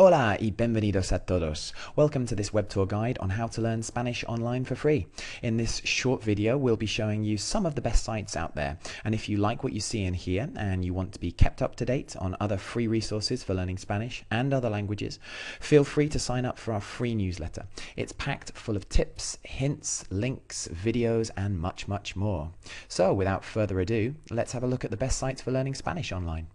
Hola y bienvenidos a todos. Welcome to this web tour guide on how to learn Spanish online for free. In this short video, we'll be showing you some of the best sites out there. And if you like what you see in here and you want to be kept up to date on other free resources for learning Spanish and other languages, feel free to sign up for our free newsletter. It's packed full of tips, hints, links, videos, and much, much more. So without further ado, let's have a look at the best sites for learning Spanish online.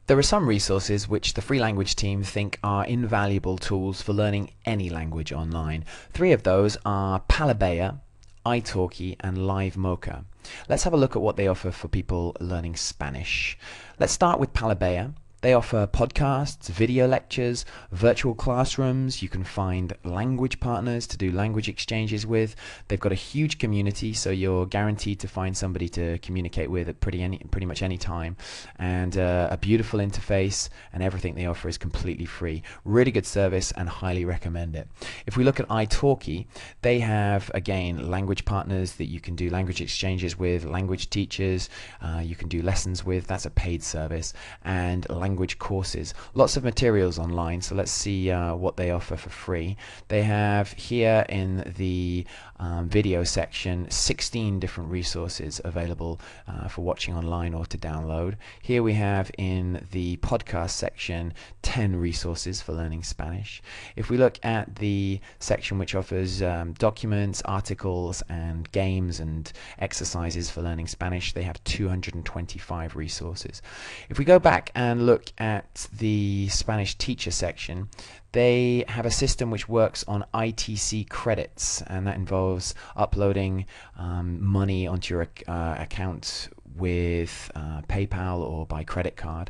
There are some resources which the Free Language team think are invaluable tools for learning any language online. Three of those are Palabea, italki, and LiveMocha. Let's have a look at what they offer for people learning Spanish. Let's start with Palabea. They offer podcasts, video lectures, virtual classrooms. You can find language partners to do language exchanges with. They've got a huge community, so you're guaranteed to find somebody to communicate with at pretty much any time. And a beautiful interface, and everything they offer is completely free. Really good service and highly recommend it. If we look at italki, they have, again, language partners that you can do language exchanges with, language teachers you can do lessons with. That's a paid service. And language courses. Lots of materials online, so let's see what they offer for free. They have here in the video section 16 different resources available for watching online or to download. Here we have in the podcast section 10 resources for learning Spanish. If we look at the section which offers documents, articles, and games and exercises for learning Spanish, they have 225 resources. If we go back and look at the Spanish teacher section, they have a system which works on ITC credits, and that involves uploading money onto your account with PayPal or by credit card.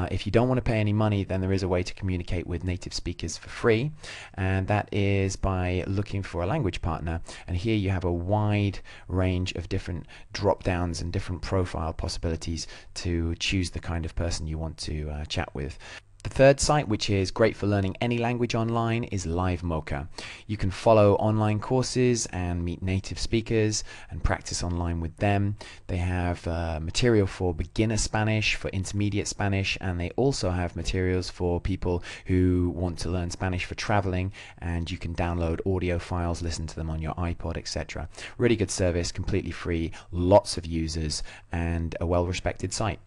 If you don't want to pay any money, then there is a way to communicate with native speakers for free, and that is by looking for a language partner. And here you have a wide range of different drop downs and different profile possibilities to choose the kind of person you want to chat with. The third site, which is great for learning any language online, is LiveMocha. You can follow online courses and meet native speakers and practice online with them. They have material for beginner Spanish, for intermediate Spanish, and they also have materials for people who want to learn Spanish for traveling, and you can download audio files, listen to them on your iPod, etc. Really good service, completely free, lots of users, and a well-respected site.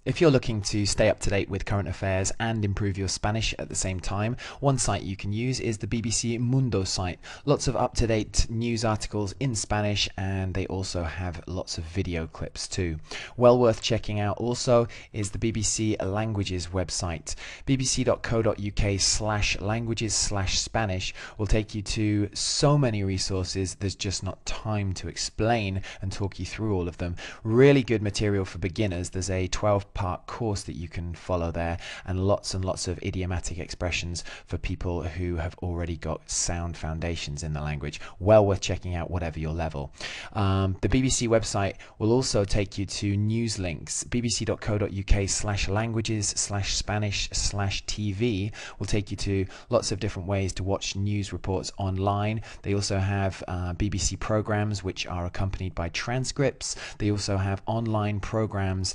If you're looking to stay up to date with current affairs and improve your Spanish at the same time, one site you can use is the BBC Mundo site. Lots of up-to-date news articles in Spanish, and they also have lots of video clips too. Well worth checking out also is the BBC Languages website. bbc.co.uk/languages/Spanish will take you to so many resources, there's just not time to explain and talk you through all of them. Really good material for beginners. There's a 12-part course that you can follow there, and lots of idiomatic expressions for people who have already got sound foundations in the language. Well worth checking out, whatever your level. The BBC website will also take you to news links. bbc.co.uk/languages/Spanish/TV will take you to lots of different ways to watch news reports online. They also have BBC programs which are accompanied by transcripts. They also have online programs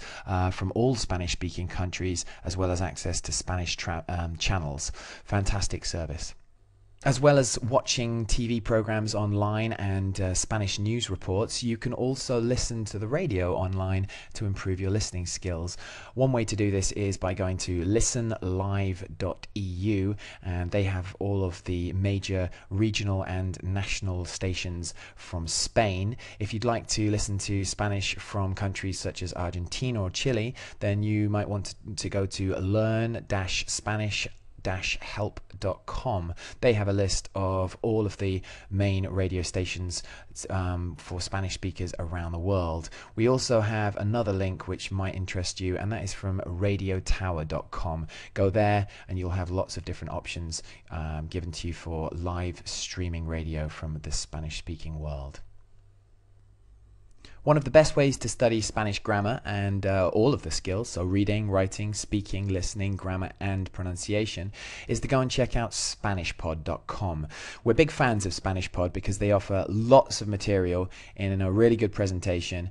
from all Spanish-speaking countries, as well as access to Spanish channels. Fantastic service. As well as watching TV programs online and Spanish news reports, you can also listen to the radio online to improve your listening skills. One way to do this is by going to listenlive.eu, and they have all of the major regional and national stations from Spain. If you'd like to listen to Spanish from countries such as Argentina or Chile, then you might want to go to learn-spanish-help.com. They have a list of all of the main radio stations for Spanish speakers around the world. We also have another link which might interest you, and that is from radiotower.com. Go there and you'll have lots of different options given to you for live streaming radio from the Spanish speaking world. One of the best ways to study Spanish grammar and all of the skills, so reading, writing, speaking, listening, grammar and pronunciation, is to go and check out SpanishPod.com. We're big fans of SpanishPod because they offer lots of material in a really good presentation,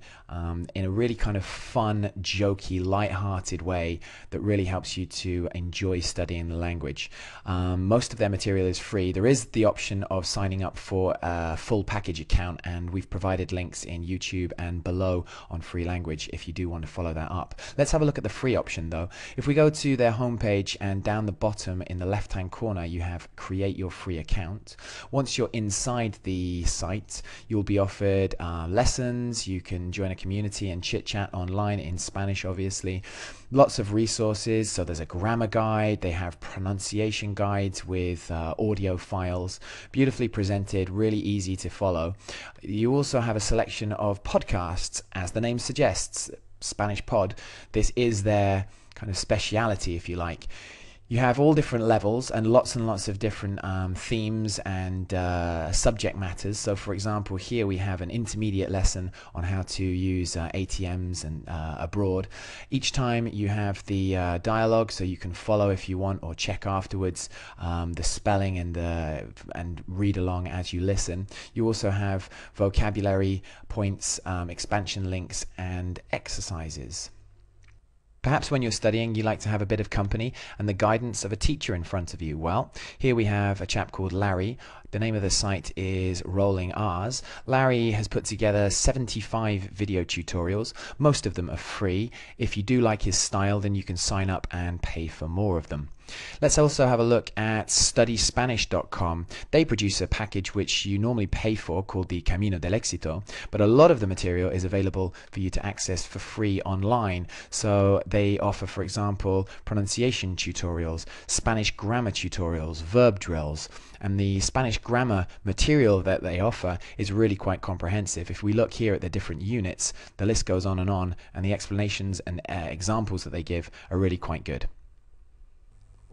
in a really kind of fun, jokey, light-hearted way that really helps you to enjoy studying the language. Most of their material is free. There is the option of signing up for a full package account, and we've provided links in YouTube and below on Free Language if you do want to follow that up. Let's have a look at the free option though. If we go to their homepage, and down the bottom in the left hand corner you have create your free account. Once you're inside the site, you'll be offered lessons. You can join a community and chit chat online in Spanish, obviously. Lots of resources. So there's a grammar guide, they have pronunciation guides with audio files, beautifully presented, really easy to follow. You also have a selection of podcasts, as the name suggests, Spanish Pod. This is their kind of speciality, if you like. You have all different levels and lots of different themes and subject matters. So for example, here we have an intermediate lesson on how to use ATMs and abroad. Each time you have the dialogue, so you can follow if you want, or check afterwards the spelling and read along as you listen. You also have vocabulary points, expansion links and exercises. Perhaps when you're studying, you like to have a bit of company and the guidance of a teacher in front of you. Well, here we have a chap called Larry. The name of the site is Rolling R's. Larry has put together 75 video tutorials. Most of them are free. If you do like his style, then you can sign up and pay for more of them. Let's also have a look at StudySpanish.com. They produce a package which you normally pay for called the Camino del Éxito, but a lot of the material is available for you to access for free online. So they offer, for example, pronunciation tutorials, Spanish grammar tutorials, verb drills, and the Spanish grammar material that they offer is really quite comprehensive. If we look here at the different units, the list goes on, and the explanations and examples that they give are really quite good.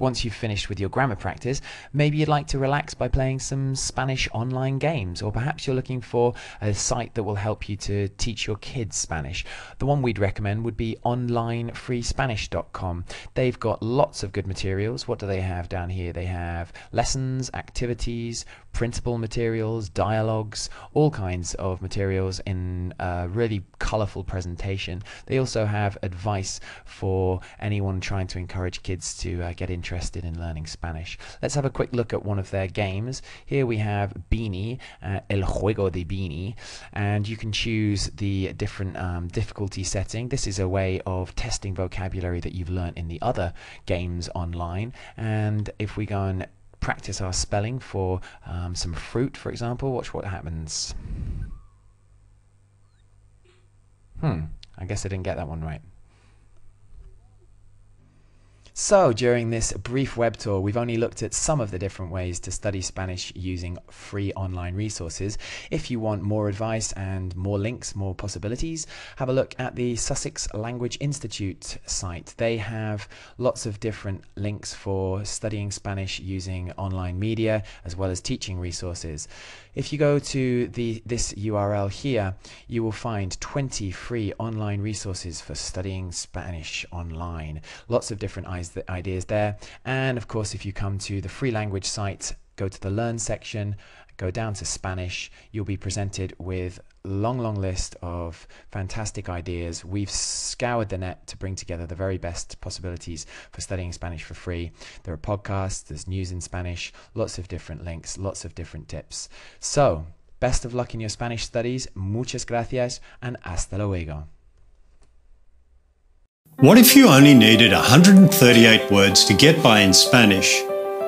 Once you've finished with your grammar practice, maybe you'd like to relax by playing some Spanish online games, or perhaps you're looking for a site that will help you to teach your kids Spanish. The one we'd recommend would be onlinefreespanish.com. They've got lots of good materials. What do they have down here? They have lessons, activities, printable materials, dialogues, all kinds of materials in a really colourful presentation. They also have advice for anyone trying to encourage kids to get interested in learning Spanish. Let's have a quick look at one of their games. Here we have Beanie, El Juego de Beanie, and you can choose the different difficulty setting. This is a way of testing vocabulary that you've learned in the other games online. And if we go and practice our spelling for some fruit, for example, watch what happens. I guess I didn't get that one right. So during this brief web tour, we've only looked at some of the different ways to study Spanish using free online resources. If you want more advice and more links, more possibilities, have a look at the Sussex Language Institute site. They have lots of different links for studying Spanish using online media as well as teaching resources. If you go to this URL here, you will find 20 free online resources for studying Spanish online. Lots of different ideas there. And of course, if you come to the Free Language site, go to the Learn section, go down to Spanish, you'll be presented with a long list of fantastic ideas. We've scoured the net to bring together the very best possibilities for studying Spanish for free. There are podcasts, there's news in Spanish, lots of different links, lots of different tips. So, best of luck in your Spanish studies. Muchas gracias and hasta luego. What if you only needed 138 words to get by in Spanish?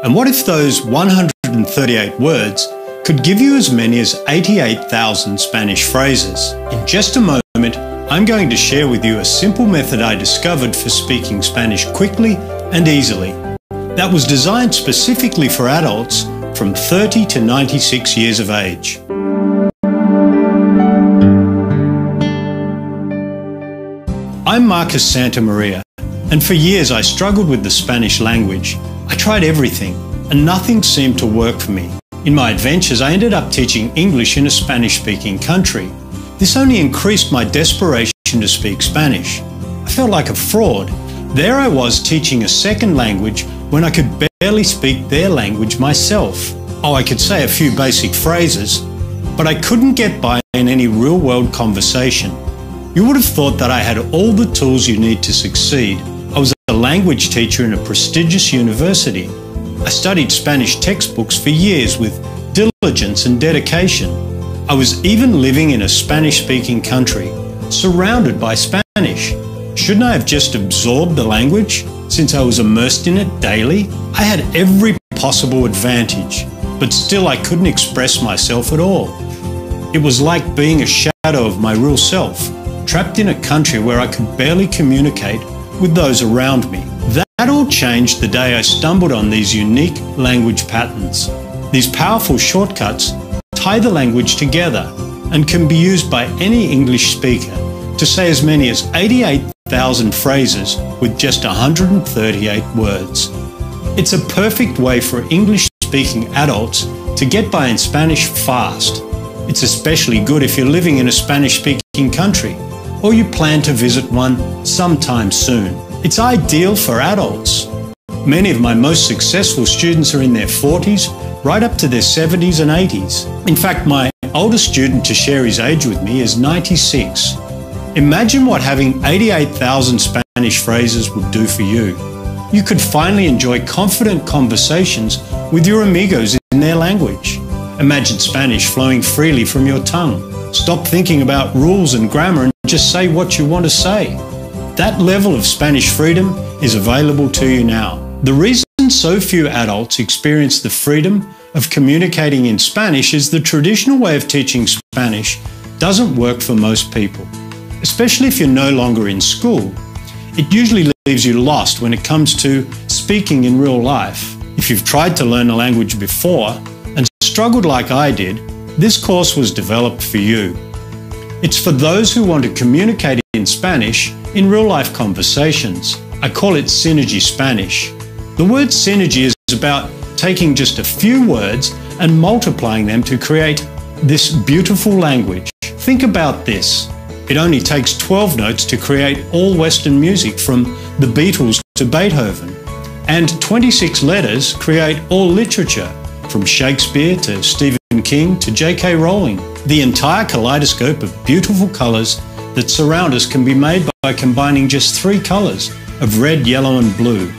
And what if those 138 words could give you as many as 88,000 Spanish phrases? In just a moment, I'm going to share with you a simple method I discovered for speaking Spanish quickly and easily that was designed specifically for adults from 30 to 96 years of age. I'm Marcus Santamaria, and for years I struggled with the Spanish language. I tried everything, and nothing seemed to work for me. In my adventures, I ended up teaching English in a Spanish-speaking country. This only increased my desperation to speak Spanish. I felt like a fraud. There I was teaching a second language when I could barely speak their language myself. Oh, I could say a few basic phrases, but I couldn't get by in any real-world conversation. You would have thought that I had all the tools you need to succeed. I was a language teacher in a prestigious university. I studied Spanish textbooks for years with diligence and dedication. I was even living in a Spanish-speaking country, surrounded by Spanish. Shouldn't I have just absorbed the language, since I was immersed in it daily? I had every possible advantage, but still I couldn't express myself at all. It was like being a shadow of my real self, trapped in a country where I could barely communicate with those around me. That all changed the day I stumbled on these unique language patterns. These powerful shortcuts tie the language together and can be used by any English speaker to say as many as 88,000 phrases with just 138 words. It's a perfect way for English-speaking adults to get by in Spanish fast. It's especially good if you're living in a Spanish-speaking country or you plan to visit one sometime soon. It's ideal for adults. Many of my most successful students are in their 40s, right up to their 70s and 80s. In fact, my oldest student to share his age with me is 96. Imagine what having 88,000 Spanish phrases would do for you. You could finally enjoy confident conversations with your amigos in their language. Imagine Spanish flowing freely from your tongue. Stop thinking about rules and grammar and just say what you want to say. That level of Spanish freedom is available to you now. The reason so few adults experience the freedom of communicating in Spanish is the traditional way of teaching Spanish doesn't work for most people. Especially if you're no longer in school, it usually leaves you lost when it comes to speaking in real life. If you've tried to learn a language before and struggled like I did, this course was developed for you. It's for those who want to communicate in Spanish in real-life conversations. I call it Synergy Spanish. The word synergy is about taking just a few words and multiplying them to create this beautiful language. Think about this. It only takes 12 notes to create all Western music from the Beatles to Beethoven, and 26 letters create all literature from Shakespeare to Stephen King to J.K. Rowling. The entire kaleidoscope of beautiful colours that surround us can be made by combining just 3 colours of red, yellow and blue.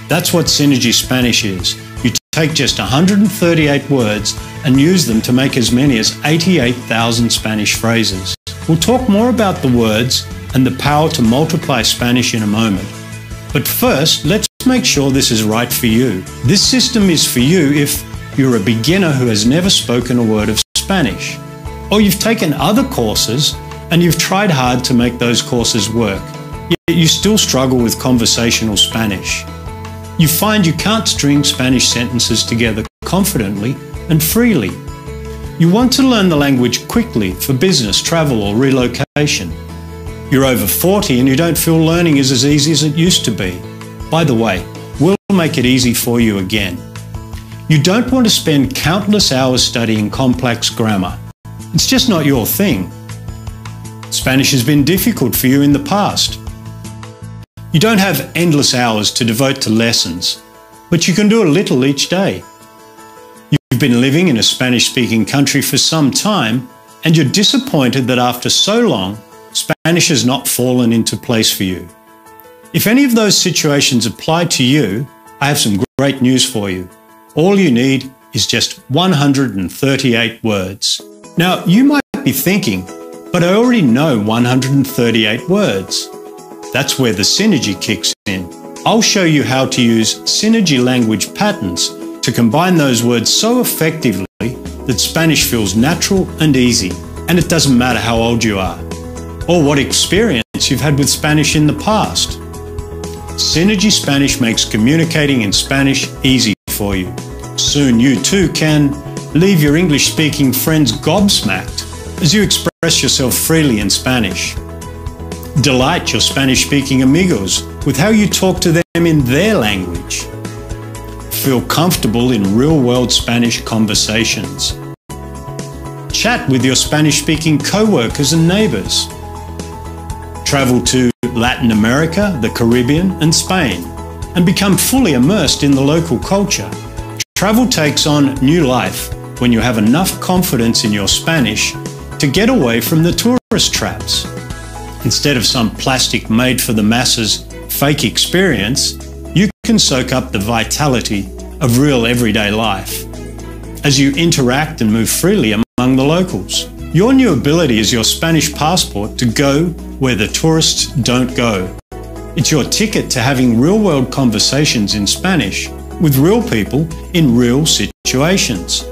That's what Synergy Spanish is. You take just 138 words and use them to make as many as 88,000 Spanish phrases. We'll talk more about the words and the power to multiply Spanish in a moment. But first, let's make sure this is right for you. This system is for you if you're a beginner who has never spoken a word of Spanish, or you've taken other courses and you've tried hard to make those courses work, yet you still struggle with conversational Spanish. You find you can't string Spanish sentences together confidently and freely. You want to learn the language quickly for business, travel or relocation. You're over 40 and you don't feel learning is as easy as it used to be. By the way, we'll make it easy for you again. You don't want to spend countless hours studying complex grammar. It's just not your thing. Spanish has been difficult for you in the past. You don't have endless hours to devote to lessons, but you can do a little each day. You've been living in a Spanish-speaking country for some time, and you're disappointed that after so long, Spanish has not fallen into place for you. If any of those situations apply to you, I have some great news for you. All you need is just 138 words. Now, you might be thinking, but I already know 138 words. That's where the Synergy kicks in. I'll show you how to use Synergy language patterns to combine those words so effectively that Spanish feels natural and easy, and it doesn't matter how old you are, or what experience you've had with Spanish in the past. Synergy Spanish makes communicating in Spanish easy for you. Soon you too can leave your English-speaking friends gobsmacked as you express yourself freely in Spanish. Delight your Spanish-speaking amigos with how you talk to them in their language. Feel comfortable in real-world Spanish conversations. Chat with your Spanish-speaking co-workers and neighbours. Travel to Latin America, the Caribbean and Spain, and become fully immersed in the local culture. Travel takes on new life when you have enough confidence in your Spanish to get away from the tourist traps. Instead of some plastic made-for-the-masses fake experience, you can soak up the vitality of real everyday life as you interact and move freely among the locals. Your new ability is your Spanish passport to go where the tourists don't go. It's your ticket to having real-world conversations in Spanish with real people in real situations.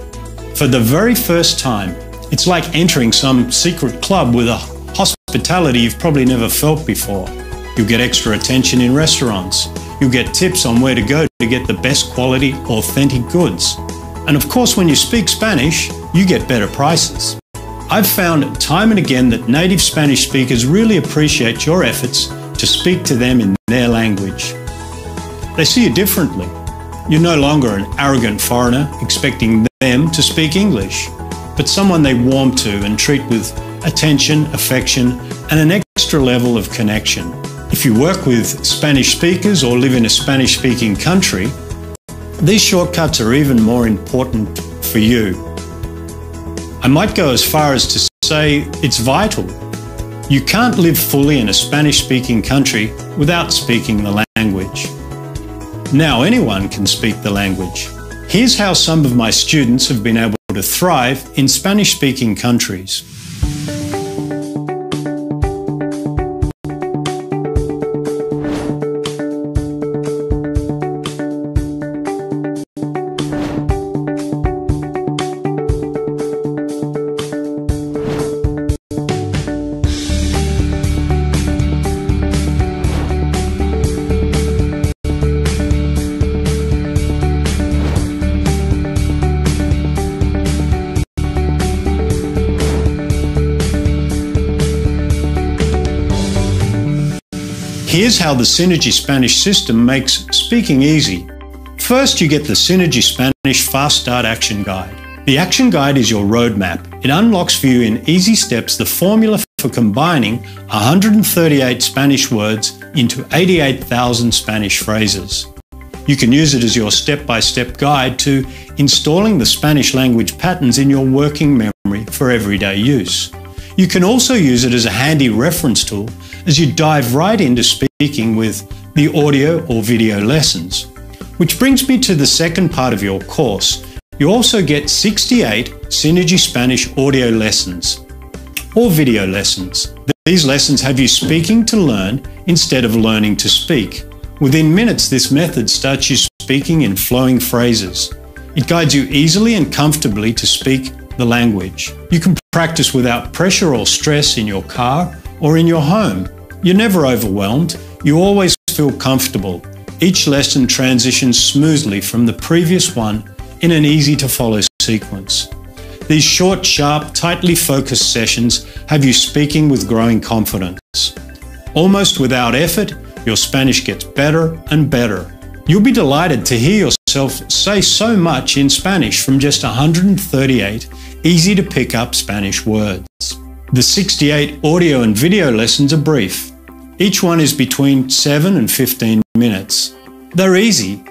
For the very first time, it's like entering some secret club with a hospitality you've probably never felt before. You'll get extra attention in restaurants. You'll get tips on where to go to get the best quality, authentic goods. And of course, when you speak Spanish, you get better prices. I've found time and again that native Spanish speakers really appreciate your efforts to speak to them in their language. They see you differently. You're no longer an arrogant foreigner expecting them to speak English, but someone they warm to and treat with attention, affection, and an extra level of connection. If you work with Spanish speakers or live in a Spanish-speaking country, these shortcuts are even more important for you. I might go as far as to say it's vital. You can't live fully in a Spanish-speaking country without speaking the language. Now anyone can speak the language. Here's how some of my students have been able to thrive in Spanish-speaking countries. Here's how the Synergy Spanish system makes speaking easy. First, you get the Synergy Spanish Fast Start Action Guide. The Action Guide is your roadmap. It unlocks for you in easy steps the formula for combining 138 Spanish words into 88,000 Spanish phrases. You can use it as your step-by-step guide to installing the Spanish language patterns in your working memory for everyday use. You can also use it as a handy reference tool as you dive right into speaking with the audio or video lessons. Which brings me to the second part of your course. You also get 68 Synergy Spanish audio lessons or video lessons. These lessons have you speaking to learn instead of learning to speak. Within minutes, this method starts you speaking in flowing phrases. It guides you easily and comfortably to speak the language. You can practice without pressure or stress in your car or in your home. You're never overwhelmed. You always feel comfortable. Each lesson transitions smoothly from the previous one in an easy-to-follow sequence. These short, sharp, tightly focused sessions have you speaking with growing confidence. Almost without effort, your Spanish gets better and better. You'll be delighted to hear yourself say so much in Spanish from just 138 easy-to-pick-up Spanish words. The 68 audio and video lessons are brief. Each one is between 7 and 15 minutes. They're easy,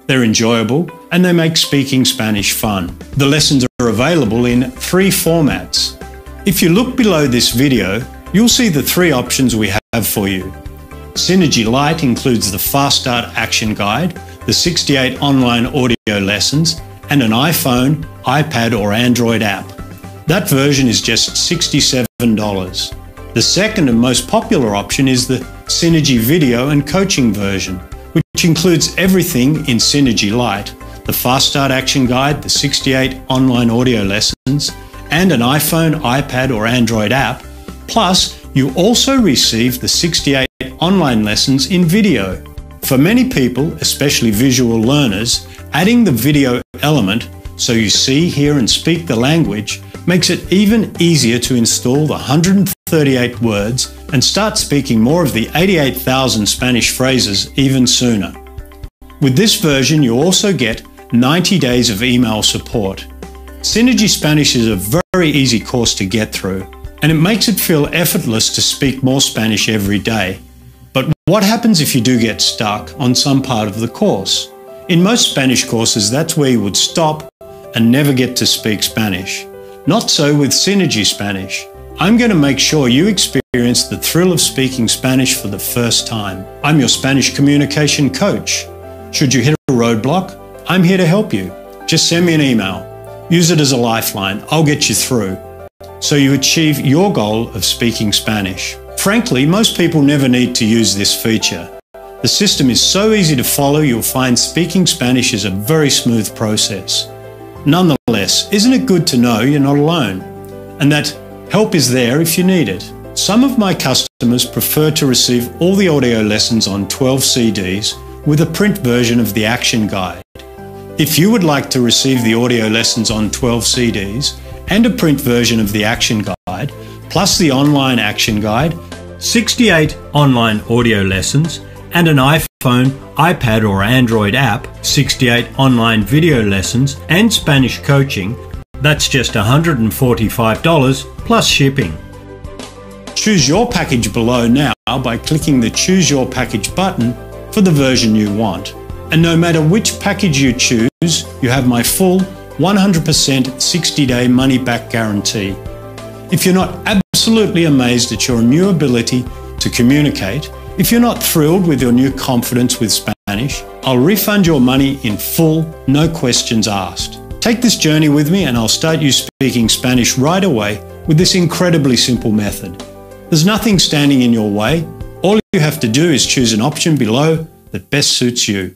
they're enjoyable, and they make speaking Spanish fun. The lessons are available in 3 formats. If you look below this video, you'll see the 3 options we have for you. Synergy Lite includes the Fast Start Action Guide, the 68 online audio lessons, and an iPhone, iPad or Android app. That version is just $67. The second and most popular option is the Synergy Video and Coaching version, which includes everything in Synergy Lite, the Fast Start Action Guide, the 68 online audio lessons, and an iPhone, iPad or Android app. Plus, you also receive the 68 online lessons in video. For many people, especially visual learners, adding the video element so you see, hear and speak the language makes it even easier to install the 138 words and start speaking more of the 88,000 Spanish phrases even sooner. With this version, you also get 90 days of email support. Synergy Spanish is a very easy course to get through, and it makes it feel effortless to speak more Spanish every day. But what happens if you do get stuck on some part of the course? In most Spanish courses, that's where you would stop and never get to speak Spanish. Not so with Synergy Spanish. I'm going to make sure you experience the thrill of speaking Spanish for the first time. I'm your Spanish communication coach. Should you hit a roadblock, I'm here to help you. Just send me an email. Use it as a lifeline. I'll get you through, so you achieve your goal of speaking Spanish. Frankly, most people never need to use this feature. The system is so easy to follow, you'll find speaking Spanish is a very smooth process. Nonetheless, isn't it good to know you're not alone, and that help is there if you need it? Some of my customers prefer to receive all the audio lessons on 12 CDs with a print version of the action guide. If you would like to receive the audio lessons on 12 CDs and a print version of the action guide, plus the online action guide, 68 online audio lessons, and an iPhone, iPad or Android app, 68 online video lessons, and Spanish coaching, that's just $145 plus shipping. Choose your package below now by clicking the Choose Your Package button for the version you want. And no matter which package you choose, you have my full 100% 60-day money-back guarantee. If you're not absolutely amazed at your new ability to communicate, if you're not thrilled with your new confidence with Spanish, I'll refund your money in full, no questions asked. Take this journey with me and I'll start you speaking Spanish right away with this incredibly simple method. There's nothing standing in your way. All you have to do is choose an option below that best suits you.